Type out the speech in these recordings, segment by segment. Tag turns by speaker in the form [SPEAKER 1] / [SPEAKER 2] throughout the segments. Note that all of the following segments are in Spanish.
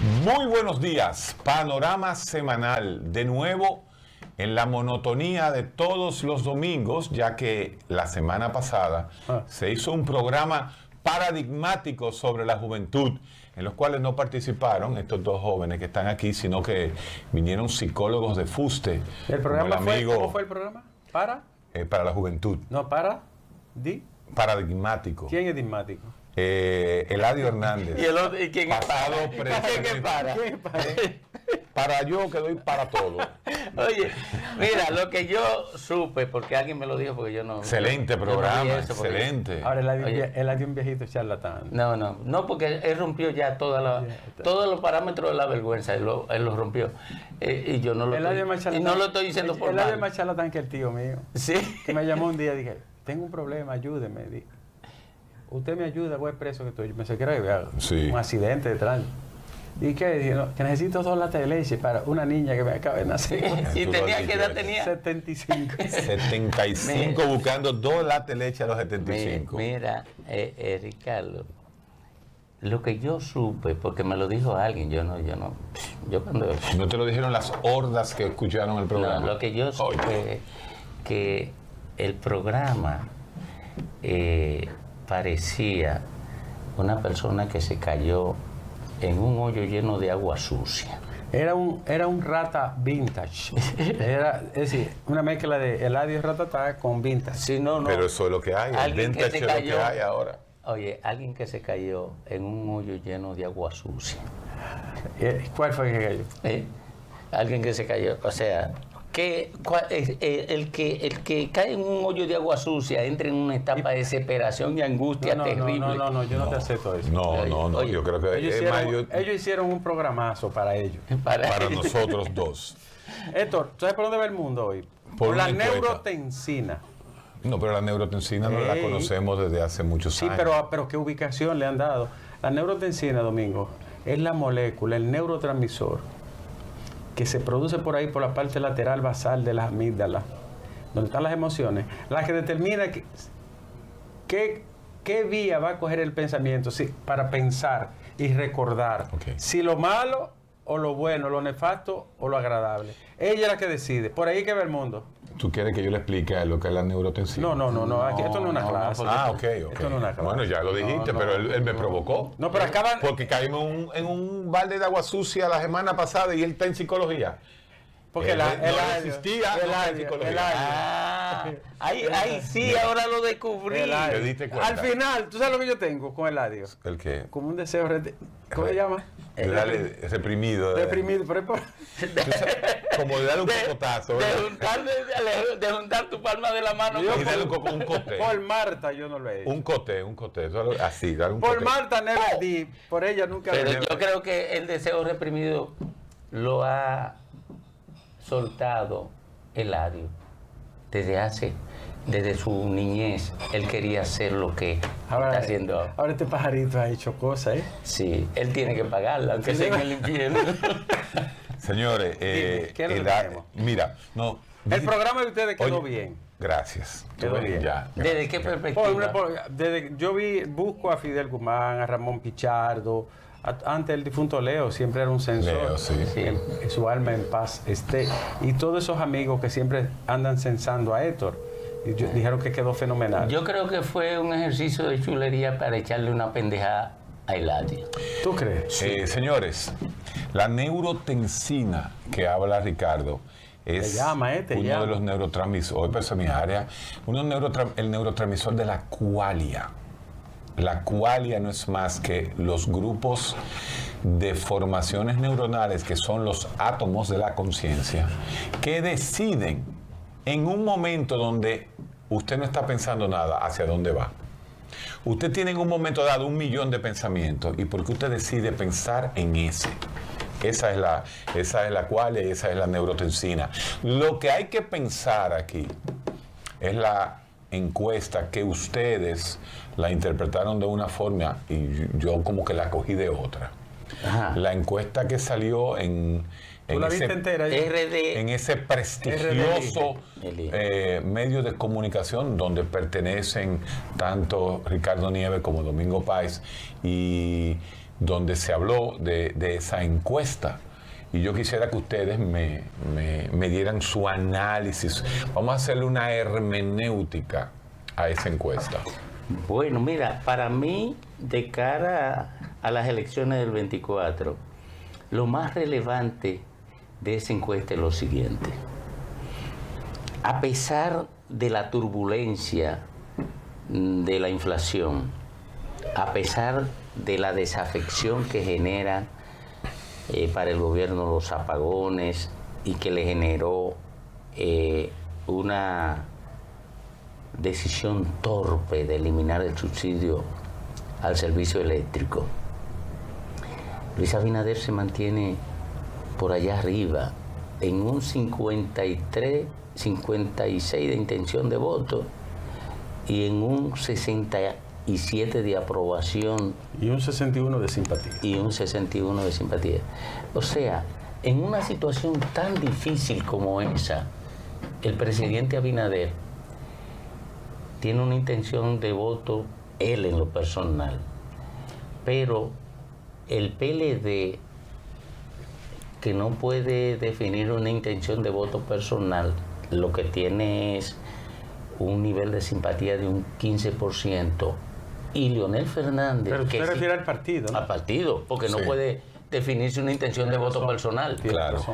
[SPEAKER 1] Muy buenos días, panorama semanal, de nuevo en la monotonía de todos los domingos, ya que la semana pasada se hizo un programa paradigmático sobre la juventud, en los cuales no participaron estos dos jóvenes que están aquí, sino que vinieron psicólogos de fuste.
[SPEAKER 2] ¿El programa cómo fue el programa?
[SPEAKER 1] Para la juventud.
[SPEAKER 2] No,
[SPEAKER 1] Paradigmático.
[SPEAKER 2] ¿Quién es digmático?
[SPEAKER 1] Eladio Hernández.
[SPEAKER 3] ¿Y quién es
[SPEAKER 1] pasado,
[SPEAKER 3] para? ¿Quién es para?
[SPEAKER 1] Para yo que doy para todo.
[SPEAKER 3] Oye, mira, lo que yo supe, porque alguien me lo dijo, porque yo no...
[SPEAKER 1] Excelente programa, excelente.
[SPEAKER 2] Ahora, Eladio un viejito charlatán.
[SPEAKER 3] No, porque él rompió ya todos los parámetros de la vergüenza, él lo rompió. Y yo no lo estoy diciendo por
[SPEAKER 2] Eladio
[SPEAKER 3] mal.
[SPEAKER 2] es más charlatán que el tío mío.
[SPEAKER 3] Sí.
[SPEAKER 2] Que me llamó un día y dije, tengo un problema, ayúdeme. Usted me ayuda, voy preso que estoy. Me sé que era un accidente detrás. ¿Y qué? Dije, no, que necesito 2 latas de leche para una niña que me acaba de nacer.
[SPEAKER 3] ¿Y qué edad tenía?
[SPEAKER 2] 75.
[SPEAKER 1] 75 buscando 2 latas de leche a los 75.
[SPEAKER 3] Mira, Ricardo, lo que yo supe, porque me lo dijo alguien, yo cuando...
[SPEAKER 1] ¿No te lo dijeron las hordas que escucharon el programa?
[SPEAKER 3] No, lo que yo supe que el programa parecía una persona que se cayó en un hoyo lleno de agua sucia.
[SPEAKER 2] Era un rata vintage. Es decir, una mezcla de Eladio Ratatá con vintage.
[SPEAKER 3] Sí, no.
[SPEAKER 1] Pero eso es lo que hay. El vintage es lo que hay ahora.
[SPEAKER 3] Oye, alguien que se cayó en un hoyo lleno de agua sucia.
[SPEAKER 2] ¿Cuál fue el que cayó?
[SPEAKER 3] Alguien que se cayó, o sea... el que cae en un hoyo de agua sucia entra en una etapa de desesperación y angustia terrible.
[SPEAKER 2] No, yo no te acepto eso.
[SPEAKER 1] No, oye, yo creo que
[SPEAKER 2] ellos hicieron un programazo para ellos.
[SPEAKER 1] Para nosotros dos.
[SPEAKER 2] Héctor, ¿tú sabes por dónde va el mundo hoy? Por la neurotensina.
[SPEAKER 1] No, pero la neurotensina no la conocemos desde hace muchos años.
[SPEAKER 2] Sí, pero ¿qué ubicación le han dado? La neurotensina, Domingo, es la molécula, el neurotransmisor que se produce por ahí, por la parte lateral basal de las amígdalas, donde están las emociones, la que determina qué vía va a coger el pensamiento para pensar y recordar. Si lo malo o lo bueno, lo nefasto o lo agradable. Ella es la que decide. Por ahí que ve el mundo.
[SPEAKER 1] ¿Tú quieres que yo le explique lo que es la neurotensina?
[SPEAKER 2] No. Aquí, esto no es una clase.
[SPEAKER 1] Ok.
[SPEAKER 2] Esto no es una clase.
[SPEAKER 1] Bueno, ya lo dijiste, pero él me provocó.
[SPEAKER 2] No, pero acaban...
[SPEAKER 1] Porque caímos en un balde de agua sucia la semana pasada y él está en psicología.
[SPEAKER 2] Porque
[SPEAKER 1] no existía en
[SPEAKER 2] psicología.
[SPEAKER 3] Ahí sí, ahora lo descubrí.
[SPEAKER 1] ¿Te diste cuenta?
[SPEAKER 2] Al final, ¿tú sabes lo que yo tengo con Eladio?
[SPEAKER 1] ¿El qué?
[SPEAKER 2] Como un deseo... ¿Cómo se llama?
[SPEAKER 1] Reprimido.
[SPEAKER 2] Reprimido, pero
[SPEAKER 1] como de darle un cocotazo.
[SPEAKER 3] De juntar tu palma de la mano.
[SPEAKER 1] Y darle un cote.
[SPEAKER 2] Por Marta yo no lo he hecho.
[SPEAKER 1] Un cote. Así, darle un
[SPEAKER 2] por
[SPEAKER 1] cote.
[SPEAKER 2] Marta never did. Por ella nunca.
[SPEAKER 3] Pero yo creo que el deseo reprimido lo ha soltado Eladio. Desde su niñez, él quería hacer lo que está haciendo.
[SPEAKER 2] Ahora este pajarito ha hecho cosas, ¿eh?
[SPEAKER 3] Sí, él tiene que pagarla, aunque sea en el infierno.
[SPEAKER 1] Señores, mira,
[SPEAKER 2] el programa de ustedes quedó bien.
[SPEAKER 1] Gracias.
[SPEAKER 2] Quedó bien.
[SPEAKER 1] Ya,
[SPEAKER 3] ¿Desde qué perspectiva?
[SPEAKER 2] Yo busco a Fidel Guzmán, a Ramón Pichardo. Antes el difunto Leo siempre era un censor.
[SPEAKER 1] Leo, sí.
[SPEAKER 2] Su alma en paz esté. Y todos esos amigos que siempre andan censando a Héctor. Y dijeron que quedó fenomenal.
[SPEAKER 3] Yo creo que fue un ejercicio de chulería para echarle una pendejada a Eladio.
[SPEAKER 2] ¿Tú crees?
[SPEAKER 1] Señores, la neurotensina que habla Ricardo es uno de los neurotransmisores. Hoy pasa mi área. El neurotransmisor de la qualia. La qualia no es más que los grupos de formaciones neuronales, que son los átomos de la conciencia, que deciden en un momento donde usted no está pensando nada hacia dónde va. Usted tiene en un momento dado 1.000.000 de pensamientos, y porque usted decide pensar en ese. Esa es la qualia y esa es la neurotensina. Lo que hay que pensar aquí es la encuesta que ustedes la interpretaron de una forma y yo como que la cogí de otra.
[SPEAKER 3] Ajá.
[SPEAKER 1] La encuesta que salió en ese prestigioso medio de comunicación donde pertenecen tanto Ricardo Nieves como Domingo Páez y donde se habló de esa encuesta. Y yo quisiera que ustedes me dieran su análisis. Vamos a hacerle una hermenéutica a esa encuesta.
[SPEAKER 3] Bueno, mira, para mí, de cara a las elecciones del 24, lo más relevante de esa encuesta es lo siguiente. A pesar de la turbulencia de la inflación, a pesar de la desafección que genera para el gobierno los apagones y que le generó una decisión torpe de eliminar el subsidio al servicio eléctrico, Luis Abinader se mantiene por allá arriba en un 53, 56 de intención de voto y en un 67 de aprobación.
[SPEAKER 2] Y un 61 de simpatía.
[SPEAKER 3] Y un 61 de simpatía. O sea, en una situación tan difícil como esa, el presidente Abinader tiene una intención de voto, él en lo personal, pero el PLD, que no puede definir una intención de voto personal, lo que tiene es un nivel de simpatía de un 15%, y Leonel Fernández...
[SPEAKER 2] Pero usted refiere al partido, ¿no?
[SPEAKER 3] Al partido, porque no puede definirse una intención de voto personal.
[SPEAKER 1] Claro.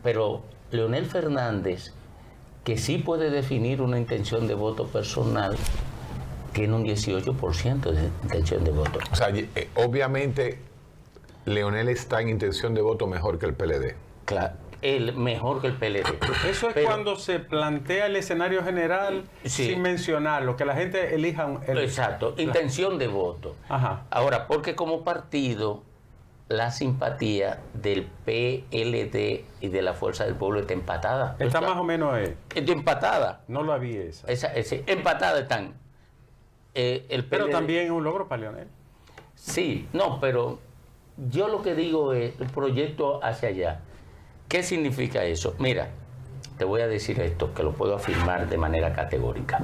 [SPEAKER 3] Pero Leonel Fernández, que sí puede definir una intención de voto personal, tiene un 18% de intención de voto.
[SPEAKER 1] O sea, obviamente Leonel está en intención de voto mejor que el PLD.
[SPEAKER 3] Claro, él mejor que el PLD.
[SPEAKER 2] Eso es cuando se plantea el escenario general sin mencionarlo, que la gente elija
[SPEAKER 3] Exacto, intención de voto.
[SPEAKER 2] Ajá.
[SPEAKER 3] Ahora, porque como partido, la simpatía del PLD y de la Fuerza del Pueblo está empatada.
[SPEAKER 2] Está más o menos
[SPEAKER 3] Está empatada.
[SPEAKER 2] No lo había esa.
[SPEAKER 3] Empatada están. El PLD,
[SPEAKER 2] pero también es un logro para Leonel.
[SPEAKER 3] Sí, no, pero yo lo que digo es el proyecto hacia allá. ¿Qué significa eso? Mira, te voy a decir esto, que lo puedo afirmar de manera categórica.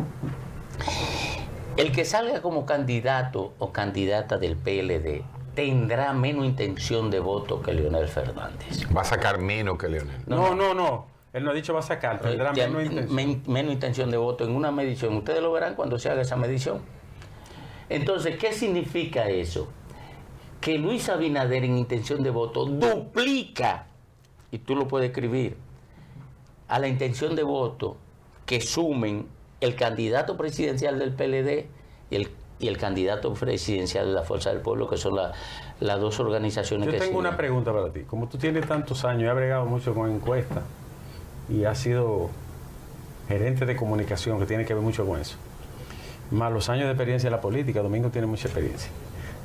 [SPEAKER 3] El que salga como candidato o candidata del PLD tendrá menos intención de voto que Leonel Fernández.
[SPEAKER 1] Va a sacar menos que Leonel.
[SPEAKER 2] No. Él no ha dicho va a sacar, tendrá menos intención.
[SPEAKER 3] Menos intención de voto en una medición. Ustedes lo verán cuando se haga esa medición. Entonces, ¿qué significa eso? Que Luis Abinader en intención de voto duplica, y tú lo puedes escribir, a la intención de voto que sumen el candidato presidencial del PLD y el candidato presidencial de la Fuerza del Pueblo, que son las dos organizaciones que...
[SPEAKER 2] Yo tengo una pregunta para ti. Como tú tienes tantos años y has bregado mucho con encuestas y has sido gerente de comunicación, que tiene que ver mucho con eso, más los años de experiencia en la política, Domingo tiene mucha experiencia.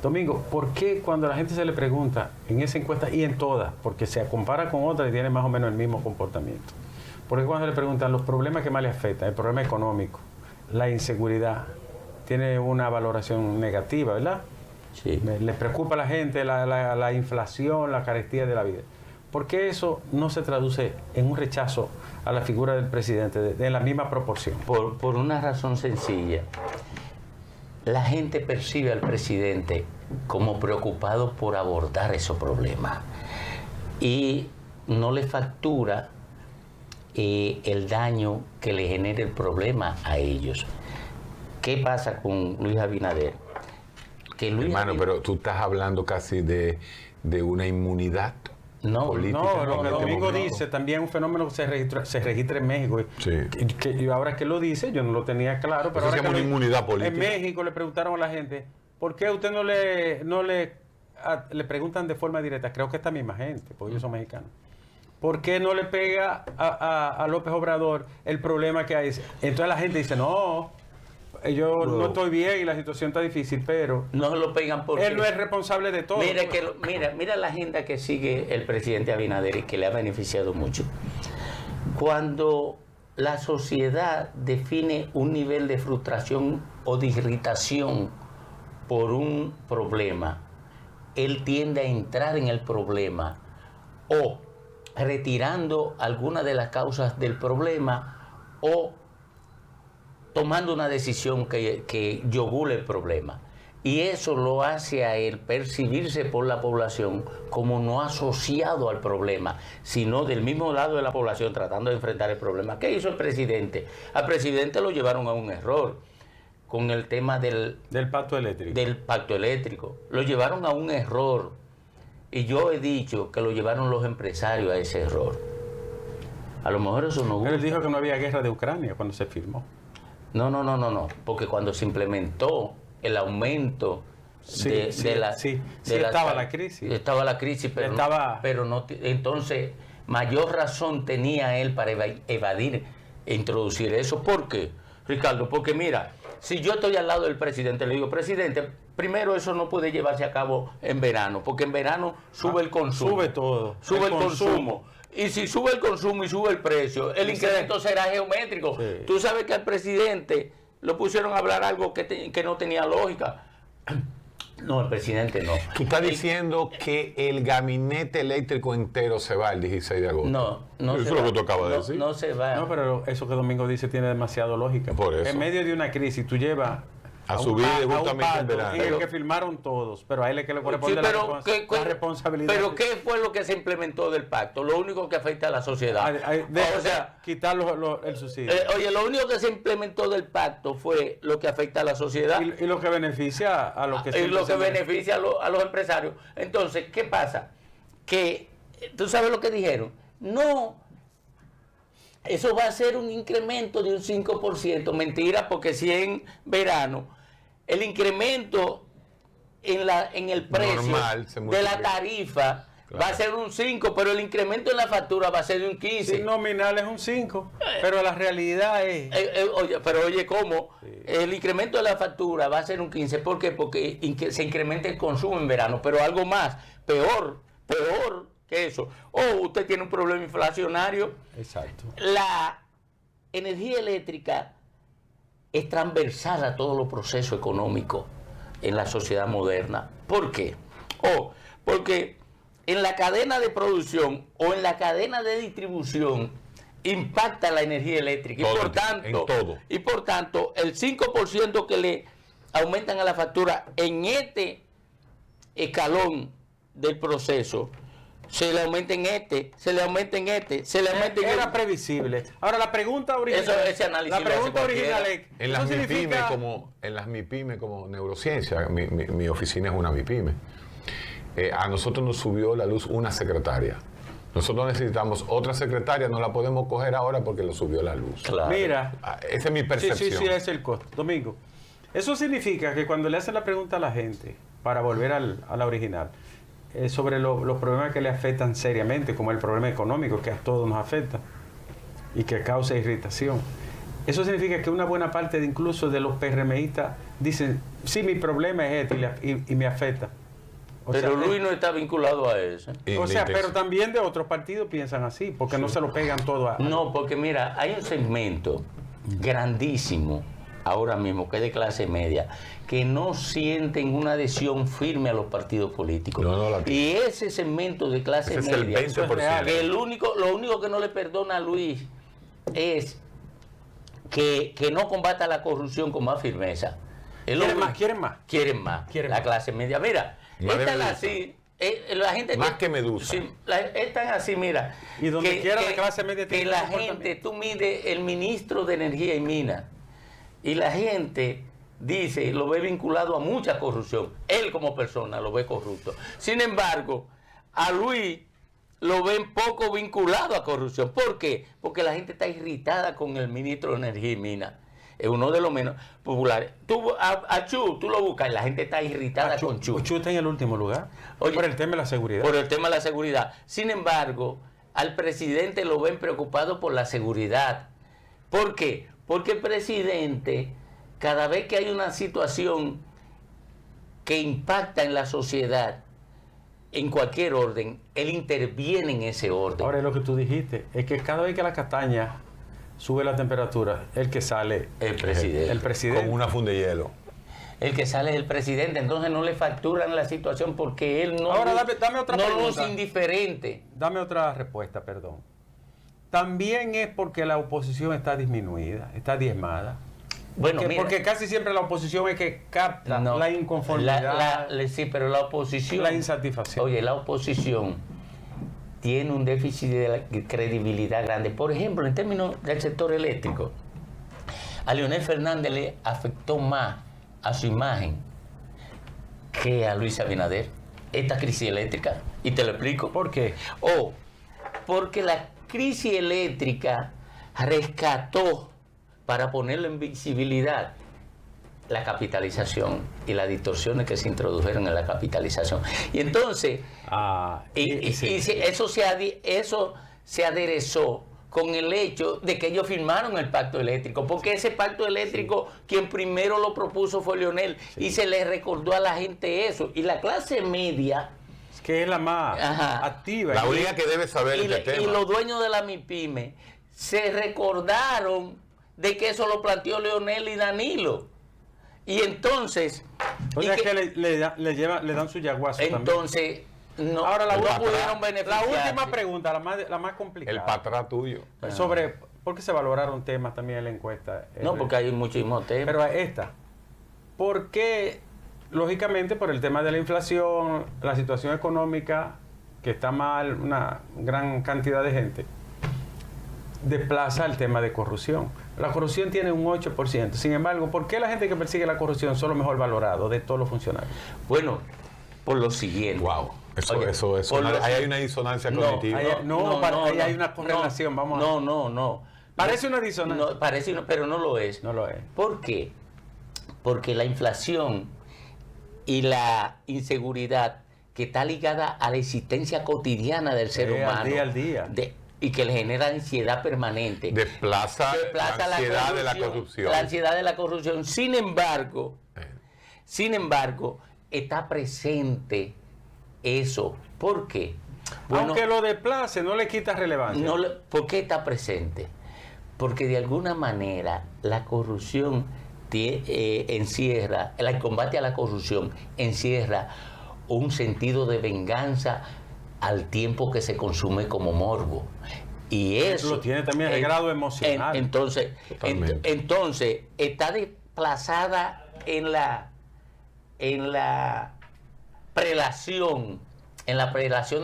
[SPEAKER 2] Domingo, ¿por qué cuando a la gente se le pregunta en esa encuesta y en todas, porque se compara con otras y tiene más o menos el mismo comportamiento, por qué cuando le preguntan los problemas que más le afectan, el problema económico, la inseguridad, tiene una valoración negativa, ¿verdad?
[SPEAKER 3] Sí.
[SPEAKER 2] Les preocupa a la gente la inflación, la carestía de la vida? ¿Por qué eso no se traduce en un rechazo a la figura del presidente de la misma proporción?
[SPEAKER 3] Por una razón sencilla. La gente percibe al presidente como preocupado por abordar esos problemas y no le factura el daño que le genera el problema a ellos. ¿Qué pasa con Luis Abinader?
[SPEAKER 1] Hermano, pero tú estás hablando casi de una inmunidad política.
[SPEAKER 2] No, lo que Domingo dice también es un fenómeno que se registra en México.
[SPEAKER 1] Sí.
[SPEAKER 2] Y ahora que lo dice, yo no lo tenía claro, pero
[SPEAKER 1] eso
[SPEAKER 2] ahora
[SPEAKER 1] se llama una inmunidad política.
[SPEAKER 2] En México le preguntaron a la gente, ¿por qué usted no le preguntan de forma directa? Creo que esta misma gente, porque ellos son mexicanos. ¿Por qué no le pega a López Obrador el problema que hay? Entonces la gente dice, no, yo no estoy bien y la situación está difícil, pero
[SPEAKER 3] no se lo pegan porque
[SPEAKER 2] él no es responsable de todo.
[SPEAKER 3] Mira la agenda que sigue el presidente Abinader y que le ha beneficiado mucho. Cuando la sociedad define un nivel de frustración o de irritación por un problema, él tiende a entrar en el problema o retirando alguna de las causas del problema o tomando una decisión que yogule el problema. Y eso lo hace a él percibirse por la población como no asociado al problema, sino del mismo lado de la población tratando de enfrentar el problema. ¿Qué hizo el presidente? Al presidente lo llevaron a un error con el tema del
[SPEAKER 2] pacto eléctrico.
[SPEAKER 3] Del pacto eléctrico. Lo llevaron a un error. Y yo he dicho que lo llevaron los empresarios a ese error. A lo mejor eso no gusta.
[SPEAKER 2] Pero él dijo que no había guerra de Ucrania cuando se firmó.
[SPEAKER 3] No. Porque cuando se implementó el aumento
[SPEAKER 2] estaba la crisis.
[SPEAKER 3] Estaba la crisis, pero no. Entonces, mayor razón tenía él para evadir e introducir eso. ¿Por qué, Ricardo? Porque mira, si yo estoy al lado del presidente, le digo, presidente, primero eso no puede llevarse a cabo en verano, porque en verano sube el consumo.
[SPEAKER 2] Sube todo.
[SPEAKER 3] Sube el consumo. Y si sube el consumo y sube el precio, el incremento será geométrico. Sí. Tú sabes que al presidente lo pusieron a hablar algo que no tenía lógica. No, el presidente no.
[SPEAKER 1] Tú estás diciendo que el gabinete eléctrico entero se va el 16 de agosto.
[SPEAKER 3] No.
[SPEAKER 1] Eso es lo que tú acabas de decir.
[SPEAKER 3] No se va.
[SPEAKER 2] No, pero eso que Domingo dice tiene demasiado lógica.
[SPEAKER 1] Por eso.
[SPEAKER 2] En medio de una crisis, tú llevas
[SPEAKER 1] a subir justamente en verano.
[SPEAKER 2] En el que firmaron todos, pero a él es que le corresponde la responsabilidad.
[SPEAKER 3] Pero ¿qué fue lo que se implementó del pacto? Lo único que afecta a la sociedad.
[SPEAKER 2] O sea, quitar el subsidio.
[SPEAKER 3] Oye, lo único que se implementó del pacto fue lo que afecta a la sociedad.
[SPEAKER 2] Y lo que beneficia a los que
[SPEAKER 3] y lo que beneficia a los empresarios. Entonces, ¿qué pasa? Que, ¿tú sabes lo que dijeron? No, eso va a ser un incremento de un 5%. Mentira, porque si en verano el incremento en el precio
[SPEAKER 1] normal,
[SPEAKER 3] de la tarifa va a ser un 5, pero el incremento en la factura va a ser de un 15.
[SPEAKER 2] Sí, nominal es un 5, pero la realidad es...
[SPEAKER 3] Oye, ¿cómo? Sí. El incremento de la factura va a ser un 15. ¿Por qué? Porque se incrementa el consumo en verano, pero algo más, peor que eso. Usted tiene un problema inflacionario.
[SPEAKER 2] Exacto.
[SPEAKER 3] La energía eléctrica es transversal a todos los procesos económicos en la sociedad moderna. ¿Por qué? Porque en la cadena de producción o en la cadena de distribución impacta la energía eléctrica. Y por tanto, el 5% que le aumentan a la factura en este escalón del proceso, se le aumenta en se le aumenta en se le aumenta en
[SPEAKER 2] Era previsible. Ahora la pregunta original.
[SPEAKER 3] Ese análisis
[SPEAKER 2] la pregunta original es.
[SPEAKER 1] En las MIPYME como neurociencia, mi oficina es una MIPYME. A nosotros nos subió la luz una secretaria. Nosotros necesitamos otra secretaria, no la podemos coger ahora porque lo subió la luz.
[SPEAKER 2] Claro. Mira.
[SPEAKER 1] Esa es mi percepción.
[SPEAKER 2] Sí, es el costo. Domingo, eso significa que cuando le hacen la pregunta a la gente, para volver a la original, sobre los problemas que le afectan seriamente, como el problema económico que a todos nos afecta y que causa irritación. Eso significa que una buena parte incluso de los PRMistas dicen, sí, mi problema es este y me afecta.
[SPEAKER 3] Pero Luis no está vinculado a eso.
[SPEAKER 2] O sea, pero también de otros partidos piensan así, porque no se lo pegan todo a...
[SPEAKER 3] No, porque mira, hay un segmento grandísimo ahora mismo, que es de clase media, que no sienten una adhesión firme a los partidos políticos. Y ese segmento de clase media,
[SPEAKER 1] es el 20%.
[SPEAKER 3] Que lo único que no le perdona a Luis es que no combata la corrupción con más firmeza. Quieren más. La clase media. Mira, están así. La gente
[SPEAKER 1] más que Medusa.
[SPEAKER 3] Sí, están así, mira.
[SPEAKER 2] Y donde quiera la clase media
[SPEAKER 3] tiene que la gente, tú mides el ministro de Energía y Minas, y la gente dice, lo ve vinculado a mucha corrupción. Él como persona lo ve corrupto. Sin embargo, a Luis lo ven poco vinculado a corrupción. ¿Por qué? Porque la gente está irritada con el ministro de Energía y Minas. Es uno de los menos populares. A Chu, tú lo buscas, la gente está irritada con Chu.
[SPEAKER 2] Chu está en el último lugar.
[SPEAKER 3] Oye,
[SPEAKER 2] por el tema de la seguridad.
[SPEAKER 3] Por el tema de la seguridad. Sin embargo, al presidente lo ven preocupado por la seguridad. ¿Por qué? Porque el presidente, cada vez que hay una situación que impacta en la sociedad, en cualquier orden, él interviene en ese orden.
[SPEAKER 2] Ahora, lo que tú dijiste es que cada vez que la castaña sube la temperatura, el que sale
[SPEAKER 3] el presidente.
[SPEAKER 2] El presidente.
[SPEAKER 1] Con una funda de hielo.
[SPEAKER 3] El que sale es el presidente, entonces no le facturan la situación porque él no,
[SPEAKER 2] ahora, dame otra
[SPEAKER 3] no es indiferente.
[SPEAKER 2] Dame otra respuesta, perdón. También es porque la oposición está disminuida, está diezmada. Bueno, porque casi siempre la oposición es que capta la inconformidad.
[SPEAKER 3] Sí, pero la oposición...
[SPEAKER 2] La insatisfacción.
[SPEAKER 3] Oye, la oposición tiene un déficit de credibilidad grande. Por ejemplo, en términos del sector eléctrico, a Leonel Fernández le afectó más a su imagen que a Luis Abinader esta crisis eléctrica. Y te lo explico.
[SPEAKER 2] ¿Por qué?
[SPEAKER 3] Porque la crisis eléctrica rescató, para ponerlo en visibilidad, la capitalización y las distorsiones que se introdujeron en la capitalización. Y entonces, eso se aderezó con el hecho de que ellos firmaron el pacto eléctrico, porque ese pacto eléctrico, quien primero lo propuso fue Leonel, y se le recordó a la gente eso. Y la clase media,
[SPEAKER 2] que es la más activa.
[SPEAKER 1] La única que debe saber este tema.
[SPEAKER 3] Y los dueños de la MIPYME se recordaron de que eso lo planteó Leonel y Danilo. Y entonces...
[SPEAKER 2] O sea que le dan su yaguazo
[SPEAKER 3] entonces,
[SPEAKER 2] también.
[SPEAKER 3] No,
[SPEAKER 2] ahora
[SPEAKER 3] no pudieron beneficiarse.
[SPEAKER 2] La última pregunta, la más complicada.
[SPEAKER 1] El patrón tuyo.
[SPEAKER 2] Sobre por qué se valoraron temas también en la encuesta.
[SPEAKER 3] No, porque hay muchísimos temas.
[SPEAKER 2] Pero esta, ¿por qué? Lógicamente por el tema de la inflación, la situación económica, que está mal, una gran cantidad de gente, desplaza el tema de corrupción. La corrupción tiene un 8%. Sin embargo, ¿por qué la gente que persigue la corrupción son los mejor valorados de todos los funcionarios?
[SPEAKER 3] Bueno, por lo siguiente.
[SPEAKER 1] Wow. Ahí hay una disonancia cognitiva.
[SPEAKER 2] Ahí hay una correlación.
[SPEAKER 3] No.
[SPEAKER 2] Parece una disonancia.
[SPEAKER 3] No, parece, pero no lo es.
[SPEAKER 2] No lo es.
[SPEAKER 3] ¿Por qué? Porque la inflación y la inseguridad que está ligada a la existencia cotidiana del ser humano.
[SPEAKER 2] Día al día.
[SPEAKER 3] Y que le genera ansiedad permanente.
[SPEAKER 1] Desplaza la ansiedad de la corrupción.
[SPEAKER 3] La ansiedad de la corrupción. Sin embargo, está presente eso. ¿Por qué?
[SPEAKER 2] Bueno, aunque lo desplace, no le quita relevancia.
[SPEAKER 3] ¿Por qué está presente? Porque de alguna manera la corrupción encierra, el combate a la corrupción encierra un sentido de venganza al tiempo que se consume como morbo. Y eso
[SPEAKER 2] lo tiene también el grado emocional.
[SPEAKER 3] Entonces está desplazada en la prelación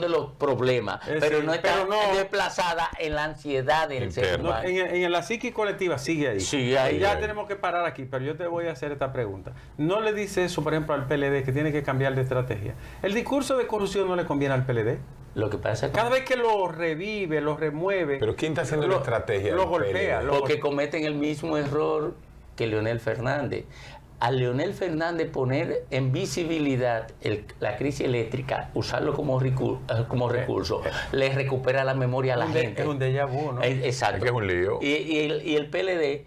[SPEAKER 3] de los problemas, pero no está desplazada en la ansiedad del ser humano.
[SPEAKER 2] En la psique colectiva sigue ahí.
[SPEAKER 3] Sí,
[SPEAKER 2] tenemos que parar aquí, pero yo te voy a hacer esta pregunta. ¿No le dice eso, por ejemplo, al PLD, que tiene que cambiar de estrategia? ¿El discurso de corrupción no le conviene al PLD?
[SPEAKER 3] Lo que pasa es que
[SPEAKER 2] cada vez que lo revive, lo remueve...
[SPEAKER 1] ¿Pero quién está haciendo la estrategia?
[SPEAKER 2] Lo golpea.
[SPEAKER 3] Porque cometen el mismo error que Leonel Fernández. A Leonel Fernández poner en visibilidad la crisis eléctrica, usarlo como recurso, le recupera la memoria a la gente.
[SPEAKER 2] Es un déjà vu, ¿no?
[SPEAKER 3] Exacto.
[SPEAKER 1] Es que es un lío.
[SPEAKER 3] Y el PLD,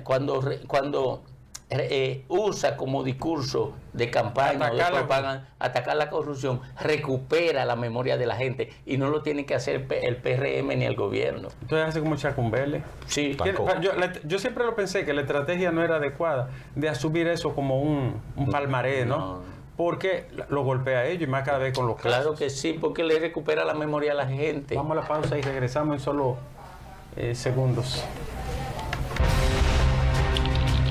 [SPEAKER 3] cuando usa como discurso de campaña o de propaganda atacar la corrupción, recupera la memoria de la gente y no lo tiene que hacer el PRM ni el gobierno.
[SPEAKER 2] Entonces hace como Chacumbele.
[SPEAKER 3] Sí.
[SPEAKER 2] Yo siempre lo pensé que la estrategia no era adecuada de asumir eso como un palmarés, ¿no? Porque lo golpea a ellos y más cada vez con los casos.
[SPEAKER 3] Claro que sí, porque le recupera la memoria a la gente.
[SPEAKER 2] Vamos a la pausa y regresamos en solo segundos.